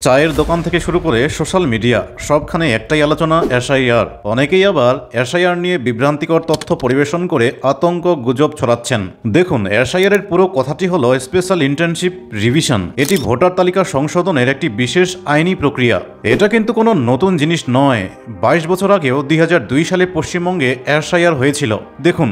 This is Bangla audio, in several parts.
চায়ের দোকান থেকে শুরু করে সোশ্যাল মিডিয়া সবখানে একটাই আলোচনা এসআইআর। অনেকেই আবার এসআইআর নিয়ে বিভ্রান্তিকর তথ্য পরিবেশন করে আতঙ্ক গুজব ছড়াচ্ছেন। দেখুন, এসআইআর এর পুরো কথাটি হলো স্পেশাল ইন্টার্নশিপ রিভিশন। এটি ভোটার তালিকা সংশোধনের একটি বিশেষ আইনি প্রক্রিয়া। এটা কিন্তু কোনো নতুন জিনিস নয়। 22 বছর আগেও 2002 সালে পশ্চিমবঙ্গে এসআইআর হয়েছিল। দেখুন,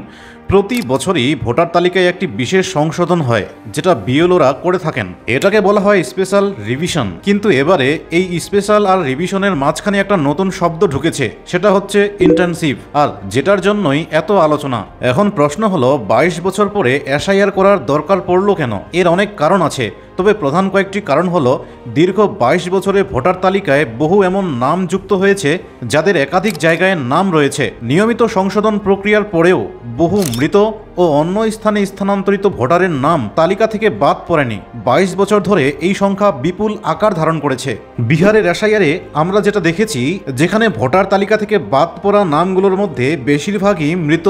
প্রতি বছরই ভোটার তালিকায় একটি বিশেষ সংশোধন হয়, যেটা বিএলওরা করে থাকেন। এটাকে বলা হয় স্পেশাল রিভিশন। কিন্তু এবারে এই স্পেশাল আর রিভিশনের মাঝখানে একটা নতুন শব্দ ঢুকেছে, সেটা হচ্ছে ইন্টার্নশিপ, আর যেটার জন্যই এত আলোচনা। এখন প্রশ্ন হলো, 22 বছর পরে এসআইআর করার দরকার পড়লো কেন? এর অনেক কারণ আছে, তবে প্রধান কয়েকটি কারণ হলো, দীর্ঘ 22 বছরে ভোটার তালিকায় বহু এমন নাম যুক্ত হয়েছে যাদের একাধিক জায়গায় নাম রয়েছে। নিয়মিত সংশোধন প্রক্রিয়ার পরেও বহু মৃত ও অন্য স্থানে স্থানান্তরিত ভোটারের নাম তালিকা থেকে বাদ পড়েনি। 22 বছর ধরে এই সংখ্যা বিপুল আকার ধারণ করেছে। বিহারের এসআইআরে আমরা যেটা দেখেছি, যেখানে ভোটার তালিকা থেকে বাদ পড়া নামগুলোর মধ্যে বেশিরভাগই মৃত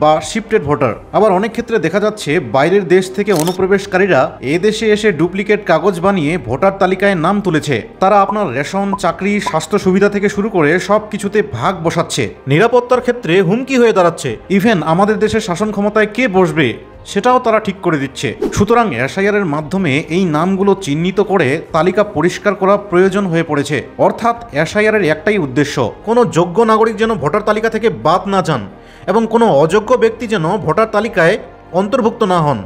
বা শিফটেড ভোটার। আবার অনেক ক্ষেত্রে দেখা যাচ্ছে বাইরের দেশ থেকে অনুপ্রবেশকারীরা এ দেশে এসে ডুপ্লিকেট কাগজ বানিয়ে ভোটার তালিকায় নাম তুলেছে। তারা আপনার রেশন, চাকরি, স্বাস্থ্য সুবিধা থেকে শুরু করে সব কিছুতে ভাগ বসাচ্ছে। নিরাপত্তার ক্ষেত্রে হুমকি হয়ে দাঁড়াচ্ছে। ইভেন আমাদের দেশের শাসন ক্ষমতায় কে বসবে সেটাও তারা ঠিক করে দিচ্ছে। সুতরাং এসআইআর এর মাধ্যমে এই নামগুলো চিহ্নিত করে তালিকা পরিষ্কার করা প্রয়োজন হয়ে পড়েছে। অর্থাৎ এসআইআর এর একটাই উদ্দেশ্য, কোনো যোগ্য নাগরিক যেন ভোটার তালিকা থেকে বাদ না যান এবং কোনো অযোগ্য ব্যক্তি যেন ভোটার তালিকায় অন্তর্ভুক্ত না হন।